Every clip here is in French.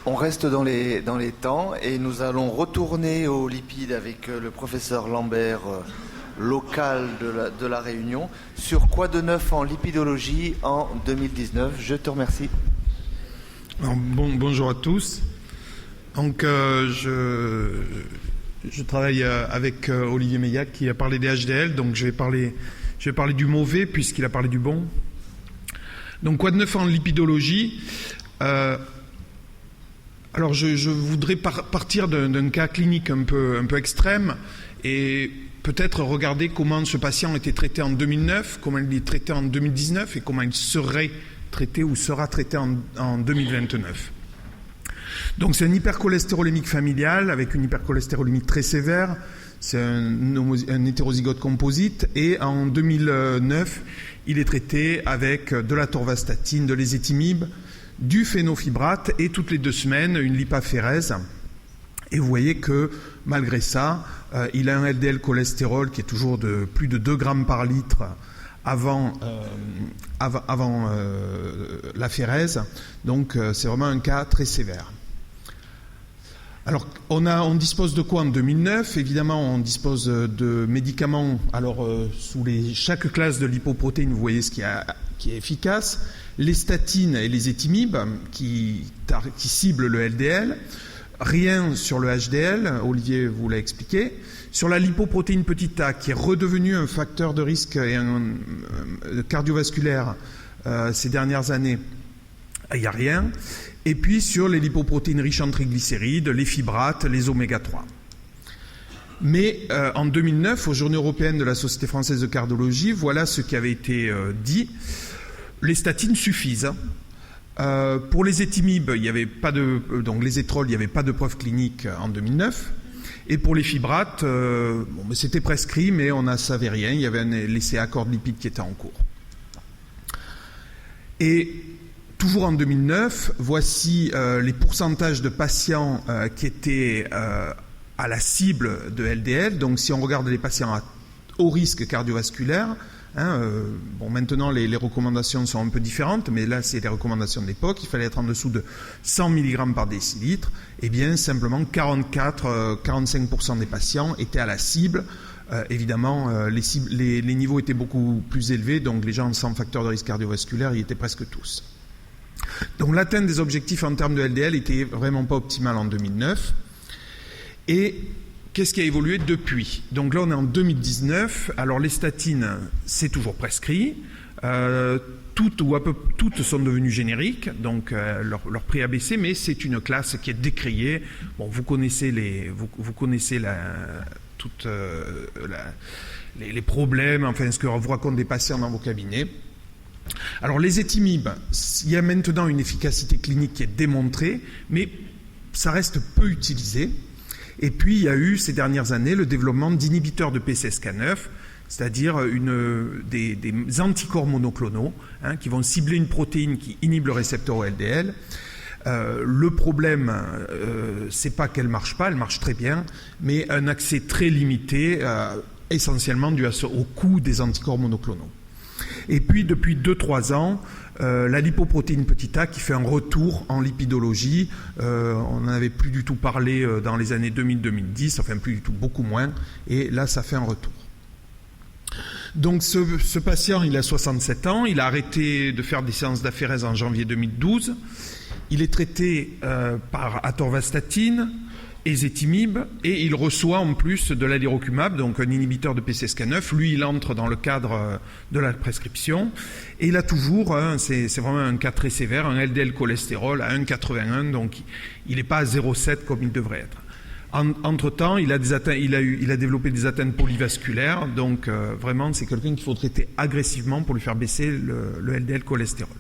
On reste dans les temps et nous allons retourner aux lipides avec le professeur Lambert, local de la Réunion. Sur quoi de neuf en lipidologie en 2019? Je te remercie. Alors, bonjour à tous. Donc, je travaille avec Olivier Meillac qui a parlé des HDL. Donc, je vais parler du mauvais puisqu'il a parlé du bon. Donc, quoi de neuf en lipidologie? Alors, je voudrais partir d'un cas clinique un peu extrême et peut-être regarder comment ce patient était traité en 2009, comment il est traité en 2019 et comment il serait traité ou sera traité en 2029. Donc, c'est un hypercholestérolémique familial avec une hypercholestérolémie très sévère. C'est un hétérozygote composite et en 2009, il est traité avec de la torvastatine, de l'ézetimibe, du phénofibrate et toutes les 2 semaines une lipaphérèse. Et vous voyez que malgré ça, il a un LDL cholestérol qui est toujours de plus de 2 grammes par litre avant la phérèse. Donc c'est vraiment un cas très sévère. Alors on dispose de quoi en 2009? Évidemment, on dispose de médicaments. Alors sous chaque classe de lipoprotéines, vous voyez ce qui est efficace. Les statines et les étimibes qui ciblent le LDL. Rien sur le HDL, Olivier vous l'a expliqué. Sur la lipoprotéine petit a, qui est redevenue un facteur de risque cardiovasculaire ces dernières années, il n'y a rien. Et puis sur les lipoprotéines riches en triglycérides, les fibrates, les oméga 3. Mais en 2009, aux Journées européennes de la Société française de cardiologie, voilà ce qui avait été dit. Les statines suffisent. Pour les étimibes, il n'y avait pas donc les étrols, il n'y avait pas de preuve clinique en 2009. Et pour les fibrates, c'était prescrit, mais on ne savait rien. Il y avait l'essai accord de lipides qui était en cours. Et toujours en 2009, voici les pourcentages de patients qui étaient à la cible de LDL. Donc si on regarde les patients à haut risque cardiovasculaire, maintenant les recommandations sont un peu différentes, mais là c'est les recommandations de l'époque, il fallait être en dessous de 100 mg par décilitre. Eh bien simplement 45% des patients étaient à la cible. Évidemment, les niveaux étaient beaucoup plus élevés, donc les gens sans facteur de risque cardiovasculaire y étaient presque tous. Donc l'atteinte des objectifs en termes de LDL était vraiment pas optimale en 2009. Et qu'est-ce qui a évolué depuis? Donc là, on est en 2019. Alors les statines, c'est toujours prescrit. Toutes ou à peu toutes sont devenues génériques, donc leur prix a baissé, mais c'est une classe qui est décriée. Bon, vous connaissez les problèmes, enfin ce que vous racontent des patients dans vos cabinets. Alors les étimibes, il y a maintenant une efficacité clinique qui est démontrée, mais ça reste peu utilisé. Et puis il y a eu ces dernières années le développement d'inhibiteurs de PCSK9, c'est-à-dire des anticorps monoclonaux qui vont cibler une protéine qui inhibe le récepteur LDL. Le problème, c'est pas qu'elle marche pas, elle marche très bien, mais un accès très limité, essentiellement dû au coût des anticorps monoclonaux. Et puis depuis 2-3 ans, la lipoprotéine petit a qui fait un retour en lipidologie. On n'en avait plus du tout parlé dans les années 2000-2010, enfin plus du tout, beaucoup moins, et là ça fait un retour. Donc ce patient, il a 67 ans, il a arrêté de faire des séances d'aphérèse en janvier 2012, il est traité par atorvastatine, ézetimibe, et il reçoit en plus de l'alirocumab, donc un inhibiteur de PCSK9. Lui, il entre dans le cadre de la prescription, et il a toujours, c'est vraiment un cas très sévère, un LDL cholestérol à 1,81, donc il n'est pas à 0,7 comme il devrait être. Entre-temps, il a développé des atteintes polyvasculaires, donc vraiment, c'est quelqu'un qu'il faut traiter agressivement pour lui faire baisser le LDL cholestérol.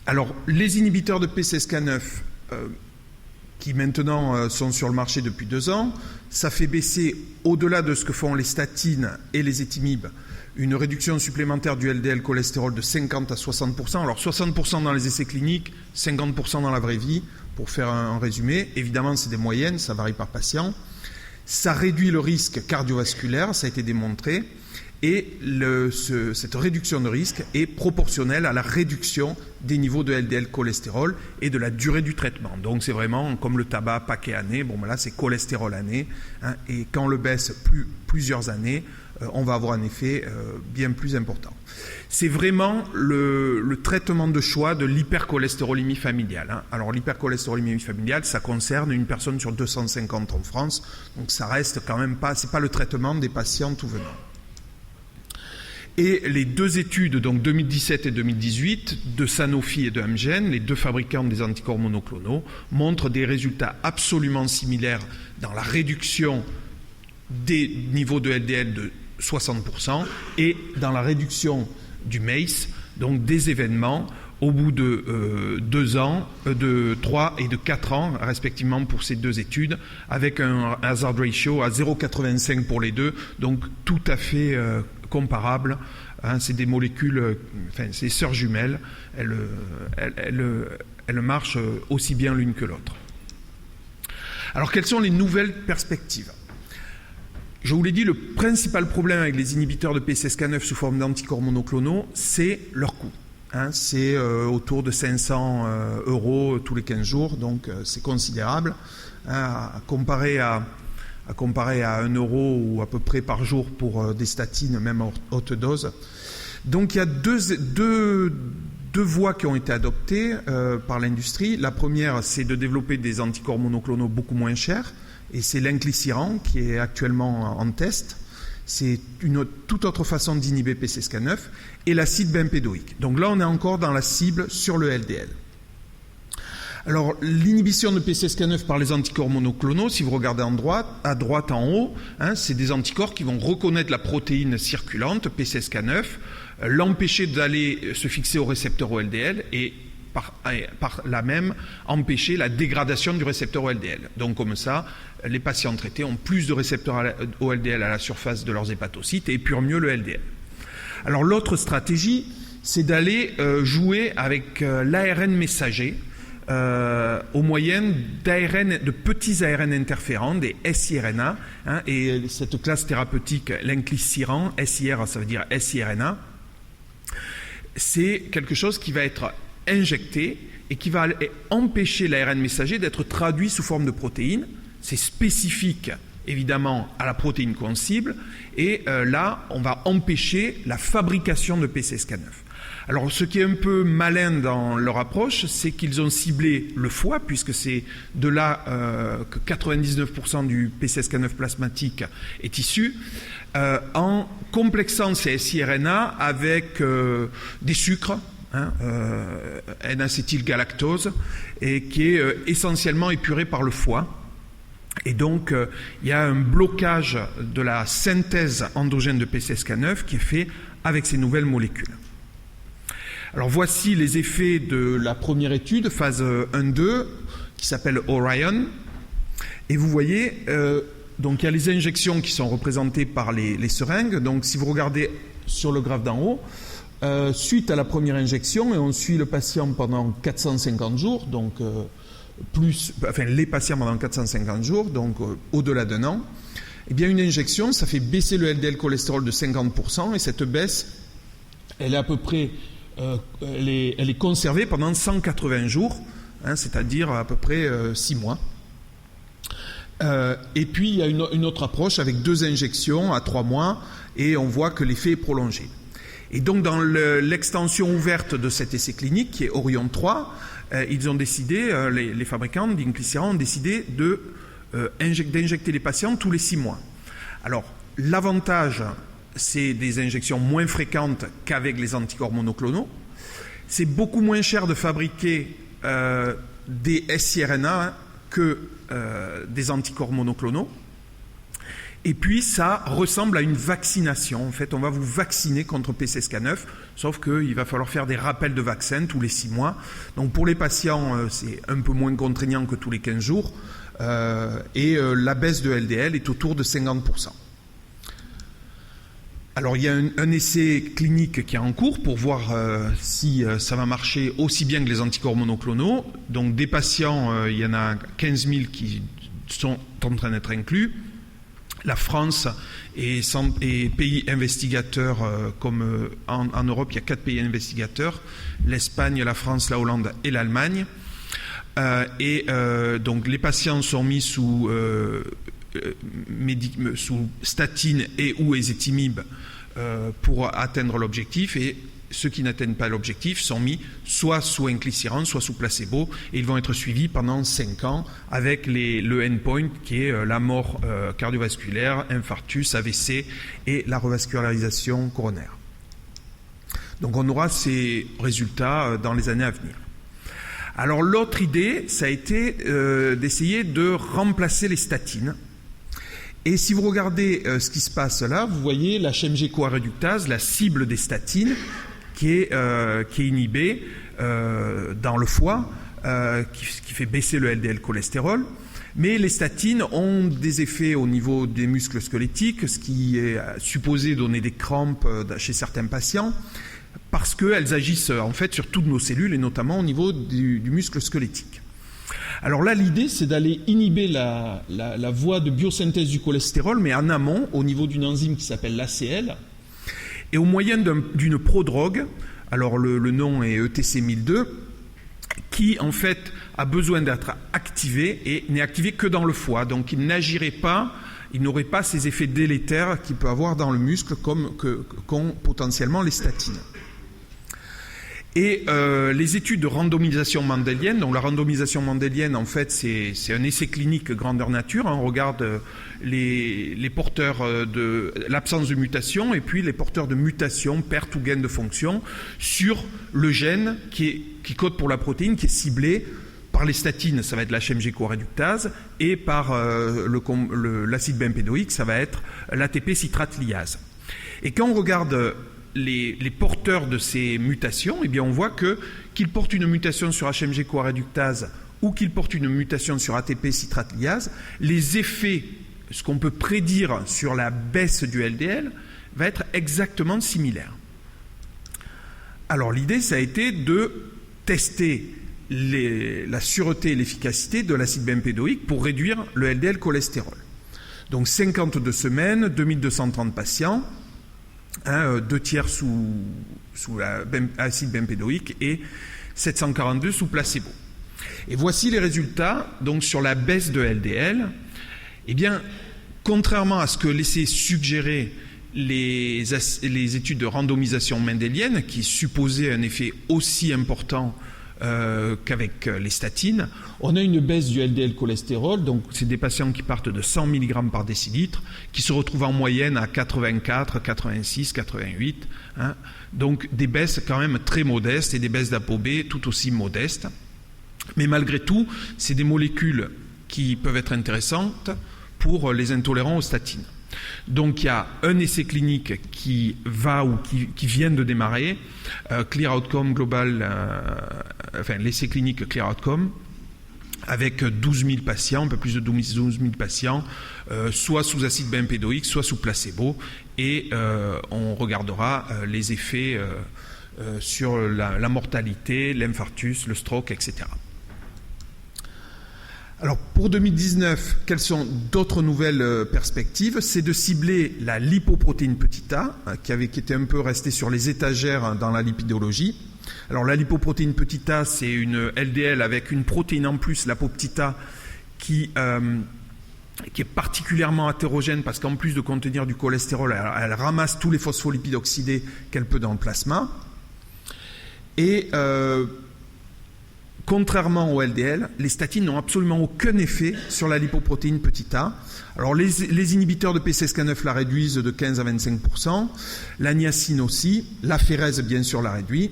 Alors, les inhibiteurs de PCSK9 qui maintenant sont sur le marché depuis 2 ans, ça fait baisser, au-delà de ce que font les statines et les étimibes, une réduction supplémentaire du LDL cholestérol de 50 à 60%. Alors 60% dans les essais cliniques, 50% dans la vraie vie, pour faire un résumé. Évidemment, c'est des moyennes, ça varie par patient. Ça réduit le risque cardiovasculaire, ça a été démontré. et cette réduction de risque est proportionnelle à la réduction des niveaux de LDL cholestérol et de la durée du traitement. Donc c'est vraiment comme le tabac paquet année, bon ben là c'est cholestérol année, hein, et quand on le baisse plusieurs années, on va avoir un effet bien plus important. C'est vraiment le traitement de choix de l'hypercholestérolémie familiale. Hein. Alors l'hypercholestérolémie familiale, ça concerne une personne sur 250 en France, donc ça reste quand même pas, c'est pas le traitement des patients tout venant. Et les deux études, donc 2017 et 2018, de Sanofi et de Amgen, les deux fabricants des anticorps monoclonaux, montrent des résultats absolument similaires dans la réduction des niveaux de LDL de 60% et dans la réduction du MACE, donc des événements, au bout de 2 ans, de 3 et de 4 ans, respectivement pour ces deux études, avec un hazard ratio à 0,85 pour les deux, donc tout à fait comparable. Hein, c'est des molécules, enfin, c'est sœurs jumelles, elles marchent aussi bien l'une que l'autre. Alors, quelles sont les nouvelles perspectives ? Je vous l'ai dit, le principal problème avec les inhibiteurs de PCSK9 sous forme d'anticorps monoclonaux, c'est leur coût. Hein, c'est autour de 500 € tous les 15 jours, donc c'est considérable. Hein, à comparer à 1 € ou à peu près par jour pour des statines, même à haute dose. Donc il y a deux voies qui ont été adoptées par l'industrie. La première, c'est de développer des anticorps monoclonaux beaucoup moins chers, et c'est l'inclisiran qui est actuellement en test. C'est une toute autre façon d'inhiber PCSK9, et l'acide bempédoïque. Donc là, on est encore dans la cible sur le LDL. Alors, l'inhibition de PCSK9 par les anticorps monoclonaux, si vous regardez à droite en haut, hein, c'est des anticorps qui vont reconnaître la protéine circulante, PCSK9, l'empêcher d'aller se fixer au récepteur au LDL et par là même empêcher la dégradation du récepteur au LDL. Donc comme ça, les patients traités ont plus de récepteurs au LDL à la surface de leurs hépatocytes et épurent mieux le LDL. Alors l'autre stratégie, c'est d'aller jouer avec l'ARN messager, au moyen de petits ARN interférents, des siRNA, hein, et cette classe thérapeutique, l'inclisiran, SIR, ça veut dire siRNA, c'est quelque chose qui va être injecté et qui va empêcher l'ARN messager d'être traduit sous forme de protéines. C'est spécifique, évidemment, à la protéine qu'on cible, et là, on va empêcher la fabrication de PCSK9. Alors, ce qui est un peu malin dans leur approche, c'est qu'ils ont ciblé le foie, puisque c'est de là que 99% du PCSK9 plasmatique est issu, en complexant ces siRNA avec des sucres, hein, N-acétylgalactose, et qui est essentiellement épuré par le foie. Et donc, il y a un blocage de la synthèse endogène de PCSK9 qui est fait avec ces nouvelles molécules. Alors voici les effets de la première étude, phase 1-2, qui s'appelle Orion. Et vous voyez, donc il y a les injections qui sont représentées par les seringues. Donc si vous regardez sur le graphe d'en haut, suite à la première injection, et on suit le patient pendant 450 jours, donc les patients pendant 450 jours, donc au-delà d'1 an, eh bien une injection, ça fait baisser le LDL cholestérol de 50%, et cette baisse, elle est à peu près... elle est conservée pendant 180 jours, hein, c'est-à-dire à peu près 6 mois. Et puis il y a une autre approche avec 2 injections à 3 mois, et on voit que l'effet est prolongé. Et donc dans l'extension ouverte de cet essai clinique, qui est Orion 3, ils ont décidé, les fabricants d'inclisiran ont décidé d'injecter les patients tous les 6 mois. Alors l'avantage, c'est des injections moins fréquentes qu'avec les anticorps monoclonaux. C'est beaucoup moins cher de fabriquer des siRNA que des anticorps monoclonaux. Et puis, ça ressemble à une vaccination. En fait, on va vous vacciner contre PCSK9, sauf qu'il va falloir faire des rappels de vaccins tous les 6 mois. Donc, pour les patients, c'est un peu moins contraignant que tous les 15 jours. Et la baisse de LDL est autour de 50%. Alors, il y a un essai clinique qui est en cours pour voir si ça va marcher aussi bien que les anticorps monoclonaux. Donc, des patients, il y en a 15 000 qui sont en train d'être inclus. La France et pays investigateurs, comme en Europe, il y a 4 pays investigateurs, l'Espagne, la France, la Hollande et l'Allemagne. Donc les patients sont mis sous statine et ou ézetimibe pour atteindre l'objectif, et ceux qui n'atteignent pas l'objectif sont mis soit sous inclisiran, soit sous placebo, et ils vont être suivis pendant 5 ans avec le endpoint qui est la mort cardiovasculaire, infarctus, AVC et la revascularisation coronaire. Donc on aura ces résultats dans les années à venir. Alors l'autre idée, ça a été d'essayer de remplacer les statines. Et si vous regardez ce qui se passe là, vous voyez la HMG-CoA-réductase, la cible des statines, qui est inhibée dans le foie, qui fait baisser le LDL cholestérol. Mais les statines ont des effets au niveau des muscles squelettiques, ce qui est supposé donner des crampes chez certains patients, parce qu'elles agissent en fait sur toutes nos cellules, et notamment au niveau du muscle squelettique. Alors là, l'idée, c'est d'aller inhiber la voie de biosynthèse du cholestérol, mais en amont, au niveau d'une enzyme qui s'appelle l'ACL, et au moyen d'une prodrogue, alors le nom est ETC1002, qui en fait a besoin d'être activé et n'est activé que dans le foie. Donc il n'agirait pas, il n'aurait pas ces effets délétères qu'il peut avoir dans le muscle qu'ont potentiellement les statines. Et les études de randomisation mendélienne, donc la randomisation mendélienne, en fait, c'est un essai clinique grandeur nature. On regarde les porteurs de l'absence de mutation et puis les porteurs de mutation, perte ou gain de fonction, sur le gène qui code pour la protéine, qui est ciblé par les statines, ça va être la HMG-CoA-réductase, et par l'acide bempédoïque, ça va être l'ATP citrate lyase. Et quand on regarde les porteurs de ces mutations, eh bien on voit qu'ils portent une mutation sur HMG-CoA-réductase ou qu'ils portent une mutation sur ATP citrate lyase, les effets, ce qu'on peut prédire sur la baisse du LDL, va être exactement similaire. Alors l'idée, ça a été de tester la sûreté et l'efficacité de l'acide bempédoïque pour réduire le LDL cholestérol. Donc 52 semaines, 2230 patients, 2 tiers sous l'acide bempédoïque et 742 sous placebo. Et voici les résultats donc sur la baisse de LDL. Eh bien, contrairement à ce que laissaient suggérer les études de randomisation mendélienne, qui supposaient un effet aussi important qu'avec les statines, on a une baisse du LDL cholestérol, donc c'est des patients qui partent de 100 mg par décilitre, qui se retrouvent en moyenne à 84, 86, 88, donc des baisses quand même très modestes et des baisses d'ApoB tout aussi modestes. Mais malgré tout, c'est des molécules qui peuvent être intéressantes pour les intolérants aux statines. Donc il y a un essai clinique qui vient de démarrer, Clear Outcome Global, l'essai clinique Clear Outcome, avec 12 000 patients, un peu plus de 12 000 patients, soit sous acide bempédoïque, soit sous placebo, et on regardera les effets sur la mortalité, l'infarctus, le stroke, etc. Alors pour 2019, quelles sont d'autres nouvelles perspectives? C'est de cibler la lipoprotéine petit a, qui était un peu restée sur les étagères dans la lipidologie. Alors la lipoprotéine petit a, c'est une LDL avec une protéine en plus, l'apoptita, qui est particulièrement hétérogène parce qu'en plus de contenir du cholestérol, elle ramasse tous les phospholipides oxydés qu'elle peut dans le plasma. Et contrairement au LDL, les statines n'ont absolument aucun effet sur la lipoprotéine petit a. Alors les inhibiteurs de PCSK9 la réduisent de 15 à 25%, la niacine aussi, la phérèse bien sûr la réduit,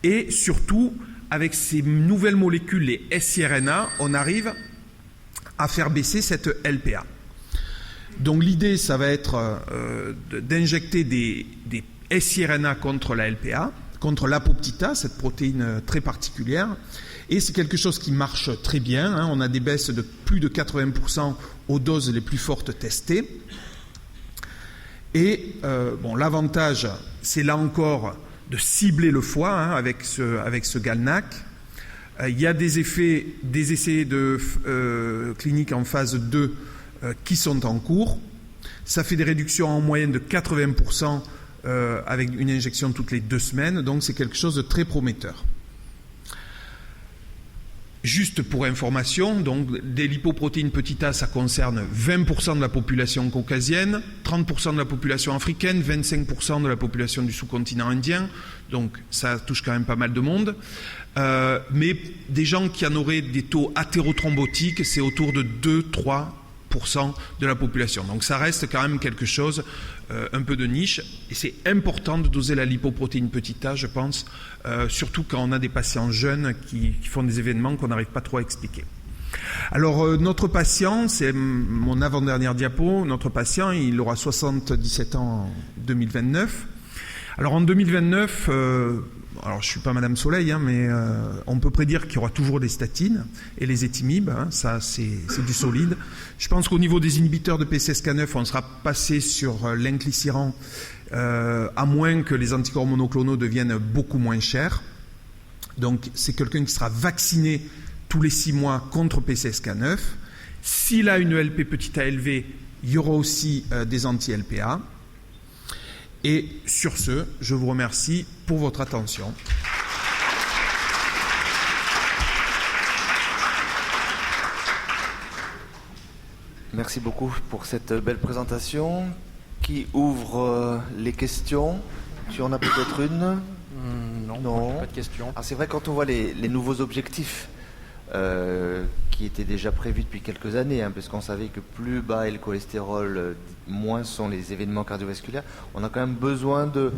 et surtout avec ces nouvelles molécules, les siRNA, on arrive à faire baisser cette LPA. Donc l'idée, ça va être d'injecter des siRNA contre la LPA, contre l'apoptita, cette protéine très particulière. Et c'est quelque chose qui marche très bien. On a des baisses de plus de 80% aux doses les plus fortes testées. Et l'avantage, c'est là encore de cibler le foie avec ce GalNAc. Il y a des essais cliniques en phase 2 qui sont en cours. Ça fait des réductions en moyenne de 80% avec une injection toutes les 2 semaines, donc c'est quelque chose de très prometteur. Juste pour information, donc, des lipoprotéines petit a, ça concerne 20% de la population caucasienne, 30% de la population africaine, 25% de la population du sous-continent indien, donc ça touche quand même pas mal de monde. Mais des gens qui en auraient des taux athérothrombotiques, c'est autour de 2-3% de la population. Donc ça reste quand même quelque chose un peu de niche, et c'est important de doser la lipoprotéine petit a, je pense, surtout quand on a des patients jeunes qui font des événements qu'on n'arrive pas trop à expliquer. Alors notre patient, c'est mon avant-dernière diapo, notre patient, il aura 77 ans en 2029. Alors en 2029, alors je ne suis pas Madame Soleil, mais on peut prédire qu'il y aura toujours des statines et les étimibes, ça c'est du solide. Je pense qu'au niveau des inhibiteurs de PCSK9, on sera passé sur l'inclisiran, à moins que les anticorps monoclonaux deviennent beaucoup moins chers. Donc c'est quelqu'un qui sera vacciné tous les 6 mois contre PCSK9. S'il a une ELP petit a élevée, il y aura aussi des anti-LPA. Et sur ce, je vous remercie pour votre attention. Merci beaucoup pour cette belle présentation. Qui ouvre les questions? Tu en as peut-être une? Non, pas de questions. Alors c'est vrai, quand on voit les nouveaux objectifs qui étaient déjà prévus depuis quelques années, parce qu'on savait que plus bas est le cholestérol, moins sont les événements cardiovasculaires, on a quand même besoin de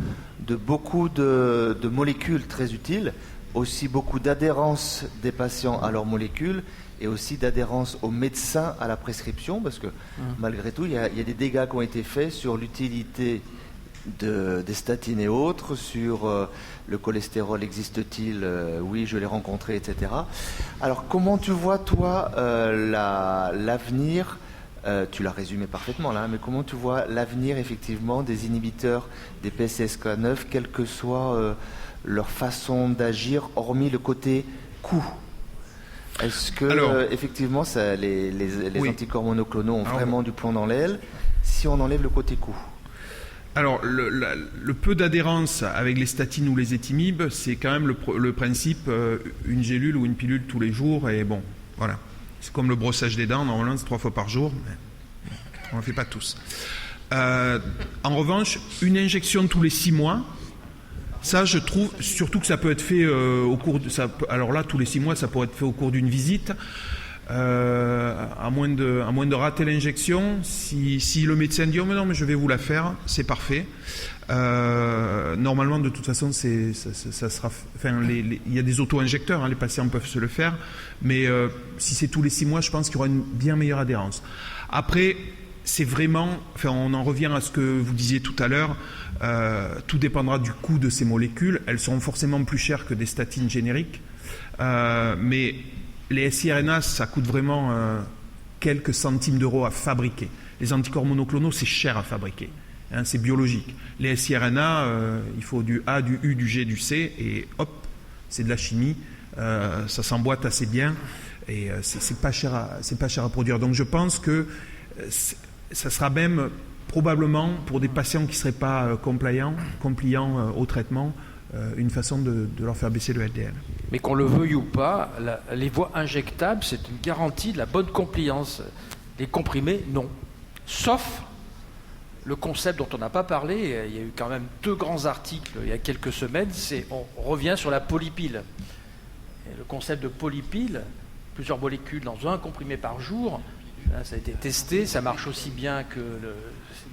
beaucoup de molécules très utiles, aussi beaucoup d'adhérence des patients à leurs molécules, et aussi d'adhérence aux médecins à la prescription, parce que malgré tout, il y a des dégâts qui ont été faits sur l'utilité des statines et autres, sur le cholestérol existe-t-il, oui, je l'ai rencontré, etc. Alors, comment tu vois, toi, l'avenir, tu l'as résumé parfaitement là, mais comment tu vois l'avenir, effectivement, des inhibiteurs des PCSK9, quelle que soit leur façon d'agir, hormis le côté coût? Est-ce que, effectivement, les oui. anticorps monoclonaux ont vraiment du plomb dans l'aile si on enlève le côté coût? Alors, le peu d'adhérence avec les statines ou les étimibes, c'est quand même le principe, une gélule ou une pilule tous les jours, et bon, voilà. C'est comme le brossage des dents, normalement c'est 3 fois par jour, mais on ne le fait pas tous. En revanche, une injection tous les 6 mois, ça je trouve, surtout que ça peut être fait au cours de... alors là, tous les 6 mois, ça pourrait être fait au cours d'une visite. À moins de rater l'injection, si le médecin dit « Oh mais non, mais je vais vous la faire », c'est parfait. Normalement, de toute façon, ça sera... Enfin, il y a des auto-injecteurs, les patients peuvent se le faire, mais si c'est tous les 6 mois, je pense qu'il y aura une bien meilleure adhérence. Après, c'est vraiment... Enfin, on en revient à ce que vous disiez tout à l'heure, tout dépendra du coût de ces molécules. Elles seront forcément plus chères que des statines génériques, mais... Les siRNA, ça coûte vraiment quelques centimes d'euros à fabriquer. Les anticorps monoclonaux, c'est cher à fabriquer. C'est biologique. Les siRNA, il faut du A, du U, du G, du C, et hop, c'est de la chimie. Ça s'emboîte assez bien, et c'est pas cher à produire. Donc je pense que ça sera même probablement, pour des patients qui ne seraient pas compliants au traitement, une façon de leur faire baisser le LDL. Mais qu'on le veuille ou pas, les voies injectables, c'est une garantie de la bonne compliance. Les comprimés, non. Sauf le concept dont on n'a pas parlé, il y a eu quand même 2 grands articles il y a quelques semaines, on revient sur la polypile. Et le concept de polypile, plusieurs molécules dans un comprimé par jour, ça a été testé, ça marche aussi bien que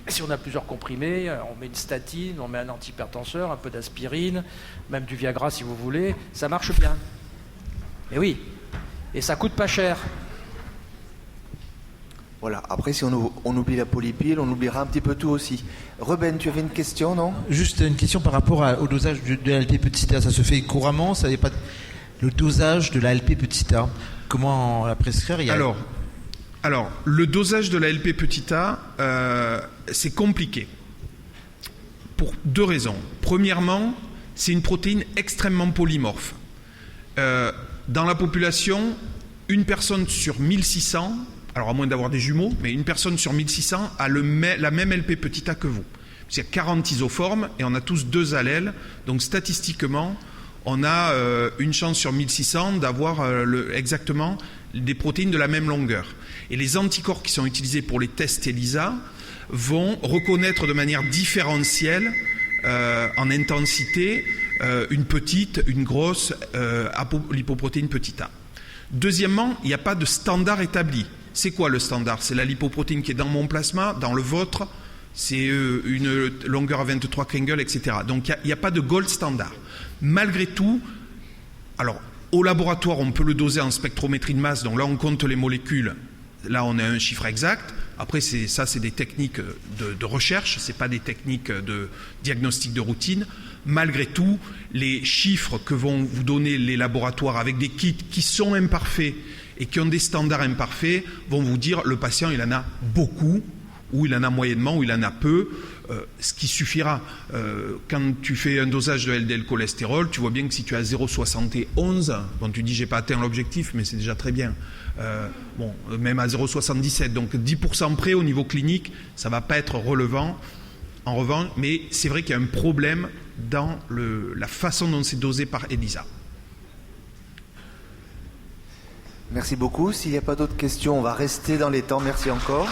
si on a plusieurs comprimés, on met une statine, on met un antihypertenseur, un peu d'aspirine, même du Viagra si vous voulez, ça marche bien. Et oui, et ça coûte pas cher. Voilà, après si on oublie la polypile, on oubliera un petit peu tout aussi. Ruben, tu avais une question, non? Juste une question par rapport au dosage de l'ALP petit a, ça se fait couramment, ça n'est pas le dosage de l'ALP petit a, comment la prescrire? Alors, le dosage de la LP petit a, c'est compliqué. Pour 2 raisons. Premièrement, c'est une protéine extrêmement polymorphe. Dans la population, une personne sur 1600 alors à moins d'avoir des jumeaux, mais une personne sur 1600 a la même LP petit a que vous. Il y a 40 isoformes et on a tous 2 allèles, donc statistiquement, on a une chance sur 1600 d'avoir exactement des protéines de la même longueur. Et les anticorps qui sont utilisés pour les tests ELISA vont reconnaître de manière différentielle, en intensité, une petite, une grosse lipoprotéine petit a. Deuxièmement, il n'y a pas de standard établi. C'est quoi le standard? C'est la lipoprotéine qui est dans mon plasma, dans le vôtre, c'est une longueur à 23 Kengel, etc. Donc il n'y a pas de gold standard. Malgré tout, alors au laboratoire, on peut le doser en spectrométrie de masse, donc là on compte les molécules, là on a un chiffre exact. Après, c'est des techniques de recherche, ce n'est pas des techniques de diagnostic de routine. Malgré tout, les chiffres que vont vous donner les laboratoires avec des kits qui sont imparfaits et qui ont des standards imparfaits vont vous dire le patient il en a beaucoup, ou il en a moyennement, ou il en a peu, ce qui suffira. Quand tu fais un dosage de LDL cholestérol, tu vois bien que si tu as 0,71, bon, tu dis j'ai pas atteint l'objectif, mais c'est déjà très bien. Même à 0,77, donc 10% près au niveau clinique, ça va pas être relevant. En revanche, mais c'est vrai qu'il y a un problème dans la façon dont c'est dosé par ELISA. Merci beaucoup. S'il n'y a pas d'autres questions, on va rester dans les temps. Merci encore.